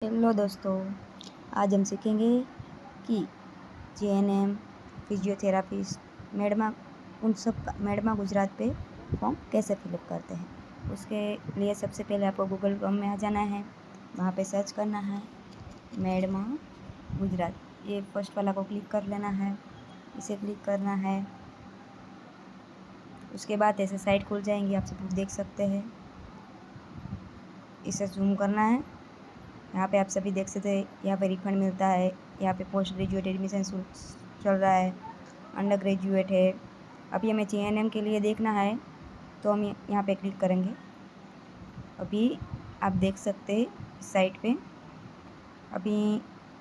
Hello दोस्तों, आज हम सीखेंगे कि जीएनएम, फिजियोथेरापिस्ट, मेडमा उन सब का मेडमा गुजरात पे फॉर्म कैसे फिलअप करते हैं। उसके लिए सबसे पहले आपको गूगल क्रोम में आ जाना है, वहाँ पे सर्च करना है मेडमा गुजरात। ये फर्स्ट वाला को क्लिक कर लेना है, इसे क्लिक करना है। उसके बाद ऐसे साइट खुल जाएंगी, आप सब देख सकते हैं। इसे जूम करना है। यहाँ पे आप सभी देख सकते हैं, यहाँ पे रिफंड मिलता है। यहाँ पे पोस्ट ग्रेजुएट एडमिशन चल रहा है, अंडर ग्रेजुएट है। अभी हमें जीएनएम के लिए देखना है तो हम यहाँ पे क्लिक करेंगे। अभी आप देख सकते हैं इस साइट पे अभी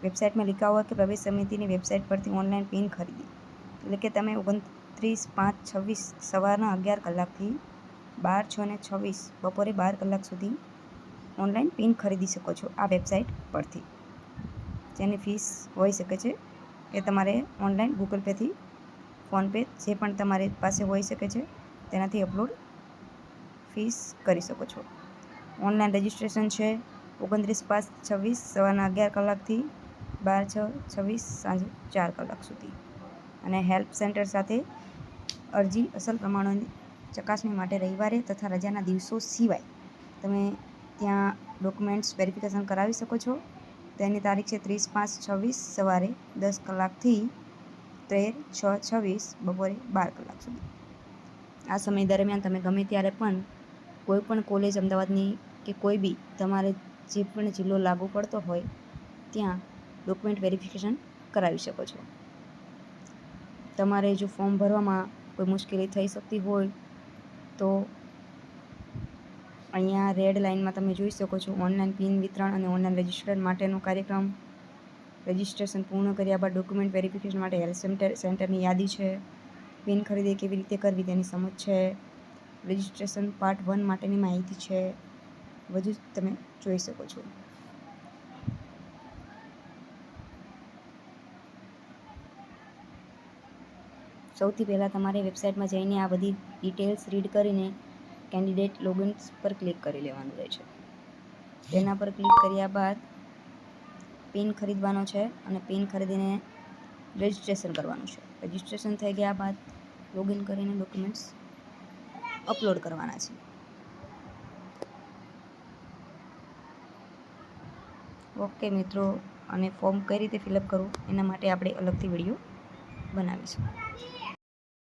वेबसाइट में लिखा हुआ कि प्रवेश समिति ने वेबसाइट पर ऑनलाइन पिन खरीदी, એટલે કે તમે 29/5/26 સવારના 11 કલાકથી 12/6/26 બપોરે 12 કલાક સુધી ઓનલાઈન પિન ખરીદી શકો છો આ વેબસાઇટ પરથી, જેની ફીસ હોઈ શકે છે એ તમારે ઓનલાઈન ગૂગલ પેથી, ફોનપે જે પણ તમારી પાસે હોઈ શકે છે તેનાથી અપલોડ ફીસ કરી શકો છો। ઓનલાઈન રજિસ્ટ્રેશન છે 29/5/26 સવારના 11 કલાકથી 12/6/26 સાંજે 4 કલાક સુધી। અને હેલ્પ સેન્ટર સાથે અરજી અસલ પ્રમાણોની ચકાસણી માટે રવિવારે તથા રજાના દિવસો સિવાય તમે ત્યાં ડોક્યુમેન્ટ્સ વેરિફિકેશન કરાવી શકો છો। તેની તારીખ છે 30/5/26 સવારે 10 કલાકથી 13/6/26 બપોરે 12 કલાક સુધી। આ સમય દરમિયાન તમે ગમે ત્યારે પણ કોઈ પણ કોલેજ અમદાવાદની કે કોઈ બી તમારે જે પણ જિલ્લો લાગુ પડતો હોય ત્યાં ડોક્યુમેન્ટ વેરિફિકેશન કરાવી શકો છો। તમારે જો ફોર્મ ભરવામાં કોઈ મુશ્કેલી થઈ શકતી હોય તો અહીંયા રેડ લાઇનમાં તમે જોઈ શકો છો ઓનલાઈન પિન વિતરણ અને ઓનલાઈન રજિસ્ટ્રેશન માટેનો કાર્યક્રમ। રજિસ્ટ્રેશન પૂર્ણ કર્યા બાદ ડોક્યુમેન્ટ વેરિફિકેશન માટે હેલ્પ સેન્ટરની યાદી છે। પિન ખરીદી કેવી રીતે કરવી તેની સમજ છે। રજિસ્ટ્રેશન પાર્ટ 1 માટેની માહિતી છે, વધુ તમે જોઈ શકો છો। સૌથી પહેલાં તમારે વેબસાઇટમાં જઈને આ બધી ડિટેલ્સ રીડ કરીને કેન્ડિડેટ લોગિન્સ પર ક્લિક કરી લેવાનું રહે છે। તેના પર ક્લિક કર્યા બાદ પિન ખરીદવાનો છે અને પિન ખરીદીને રજિસ્ટ્રેશન કરવાનું છે। રજિસ્ટ્રેશન થઈ ગયા બાદ લોગિન કરીને ડોક્યુમેન્ટ્સ અપલોડ કરવાના છે। ઓકે મિત્રો, અને ફોર્મ કઈ રીતે ફિલઅપ કરવું એના માટે આપણે અલગથી વિડીયો બનાવીશું।